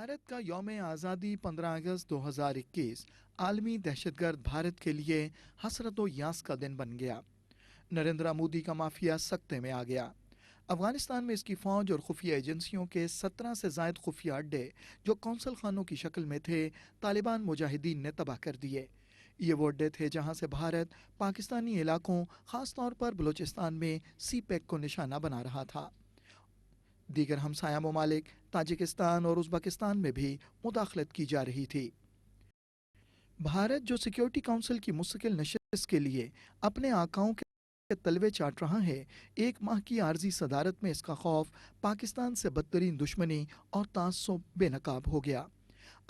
भारत का यौम आज़ादी 15 अगस्त 2021 आलमी दहशतगर्द भारत के लिए हसरत व यास का दिन बन गया। नरेंद्र मोदी का माफिया सख्ते में आ गया। अफगानिस्तान में इसकी फौज और खुफिया एजेंसियों के 17 से जायद खुफिया अड्डे जो कौंसल खानों की शक्ल में थे, तालिबान मुजाहिदीन ने तबाह कर दिए। ये वो अड्डे थे जहां से भारत पाकिस्तानी इलाकों, खासतौर पर बलूचिस्तान में सी पैक को निशाना बना रहा था। दीगर हमसाया ममालिक ताजिकिस्तान और उज़्बेकिस्तान में भी मुदाखलत की जा रही थी। भारत जो सिक्योरिटी काउंसिल की मुस्तकिल नशस्त के लिए अपने आकाओं के तलवे चाट रहा है, एक माह की आर्जी सदारत में इसका खौफ पाकिस्तान से बदतरीन दुश्मनी और तासुब बेनकाब हो गया।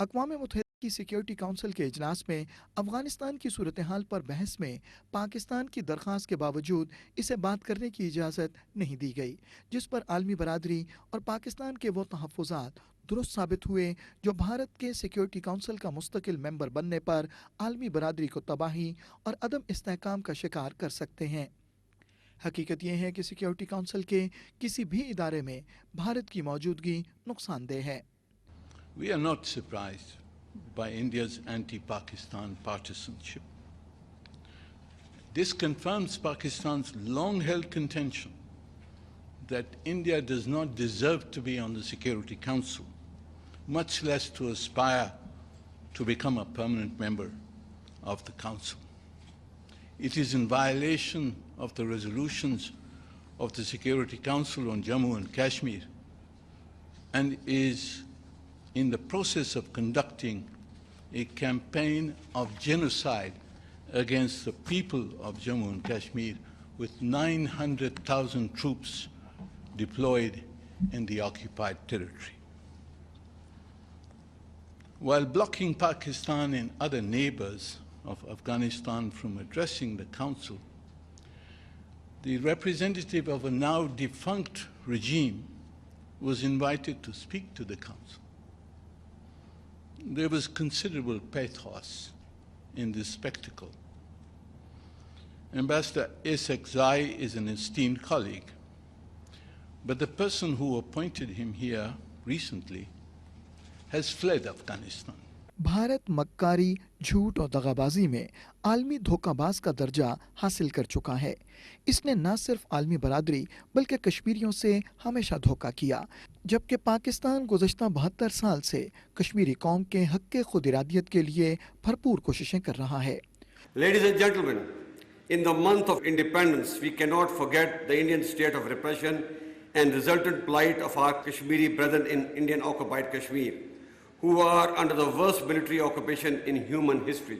अक़वाम मुत्तहिदा की सिक्योरिटी काउंसिल के इजलास में अफगानिस्तान की सूरत हाल पर बहस में पाकिस्तान की दरख्वास्त के बावजूद इसे बात करने की इजाज़त नहीं दी गई, जिस पर आलमी बरादरी और पाकिस्तान के वो तहफ़्फ़ुज़ात दुरुस्त साबित हुए जो भारत के सिक्योरिटी काउंसिल का मुस्तकिल मेंबर बनने पर आलमी बरादरी को तबाही और अदम इस्तेहकाम का शिकार कर सकते हैं। हकीकत यह है कि सिक्योरिटी काउंसिल के किसी भी इदारे में भारत की मौजूदगी नुकसानदेह है। We are not surprised by India's anti-Pakistan partisanship. This confirms Pakistan's long-held contention that India does not deserve to be on the Security Council, much less to aspire to become a permanent member of the Council. It is in violation of the resolutions of the Security Council on Jammu and Kashmir and is in the process of conducting a campaign of genocide against the people of Jammu and Kashmir with 900,000 troops deployed in the occupied territory. While blocking Pakistan and other neighbors of Afghanistan from addressing the Council, the representative of a now defunct regime was invited to speak to the Council. There was considerable pathos in this spectacle. Ambassador Isaak Zai is an esteemed colleague, but the person who appointed him here recently has fled Afghanistan. Bharat मक्कारी, झूठ और दगाबाजी में आलमी धोखाबाज का दर्जा हासिल कर चुका है। इसने न सिर्फ आलमी बरादरी बल्कि कश्मीरियों से हमेशा धोखा किया, जबकि पाकिस्तान गुज़श्ता 72 साल से कश्मीरी कौम के हक़ खुद इरादियत के लिए भरपूर कोशिशें कर रहा है। Ladies and gentlemen, in the month of independence, we cannot forget the Indian state of repression and resultant plight of our Kashmiri brethren in Indian occupied Kashmir, who are under the worst military occupation in human history.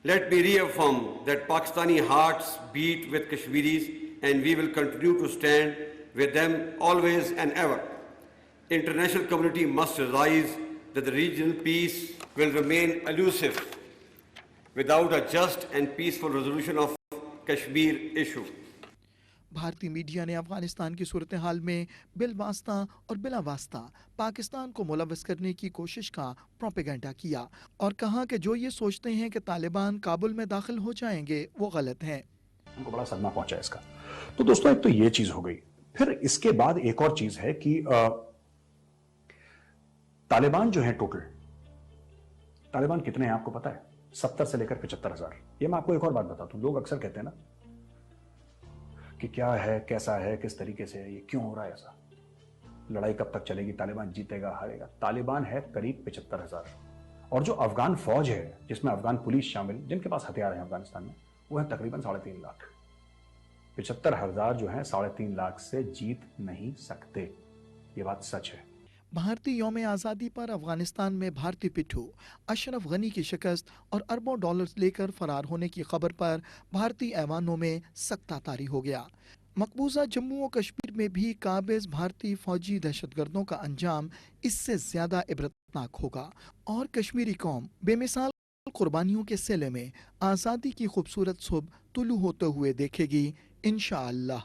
Let me reaffirm that Pakistani hearts beat with Kashmiris and we will continue to stand with them always and ever. The international community must realize that the regional peace will remain elusive without a just and peaceful resolution of Kashmir issue. भारतीय media ने अफगानिस्तान की सूरत हाल में बिलवास्ता और बिला वास्ता पाकिस्तान को मुलव्वस करने की कोशिश का प्रोपेगेंडा किया और कहा कि जो ये सोचते हैं कि तालिबान काबुल में दाखिल हो जाएंगे वो गलत हैं। उनको बड़ा सदमा पहुंचा इसका। तो दोस्तों, एक तो ये चीज हो गई। फिर इसके बाद एक और चीज है कि तालिबान जो है टोटल, तालिबान कितने हैं आपको पता है? 70 से लेकर 75,000। ये मैं आपको एक और बात बताता हूं। लोग अक्सर कहते हैं ना कि क्या है, कैसा है, किस तरीके से है, ये क्यों हो रहा है ऐसा, लड़ाई कब तक चलेगी, तालिबान जीतेगा हारेगा। तालिबान है करीब 75,000 और जो अफगान फौज है जिसमें अफगान पुलिस शामिल, जिनके पास हथियार हैं अफगानिस्तान में, वो है तकरीबन 3.5 लाख। 75,000 जो है 3.5 लाख से जीत नहीं सकते, ये बात सच है। भारतीय यौम आज़ादी पर अफगानिस्तान में भारतीय पिट्ठू अशरफ गनी की शिकस्त और अरबों डॉलर्स लेकर फरार होने की खबर पर भारतीय ऐवानों में सख्ता तारी हो गया। मकबूजा जम्मू और कश्मीर में भी काबिज भारतीय फौजी दहशतगर्दों का अंजाम इससे ज्यादा इबरतनाक होगा और कश्मीरी कौम बेमिसाल कुर्बानियों के सिले में आज़ादी की खूबसूरत सुबह तुलू होते हुए देखेगी इंशाअल्लाह।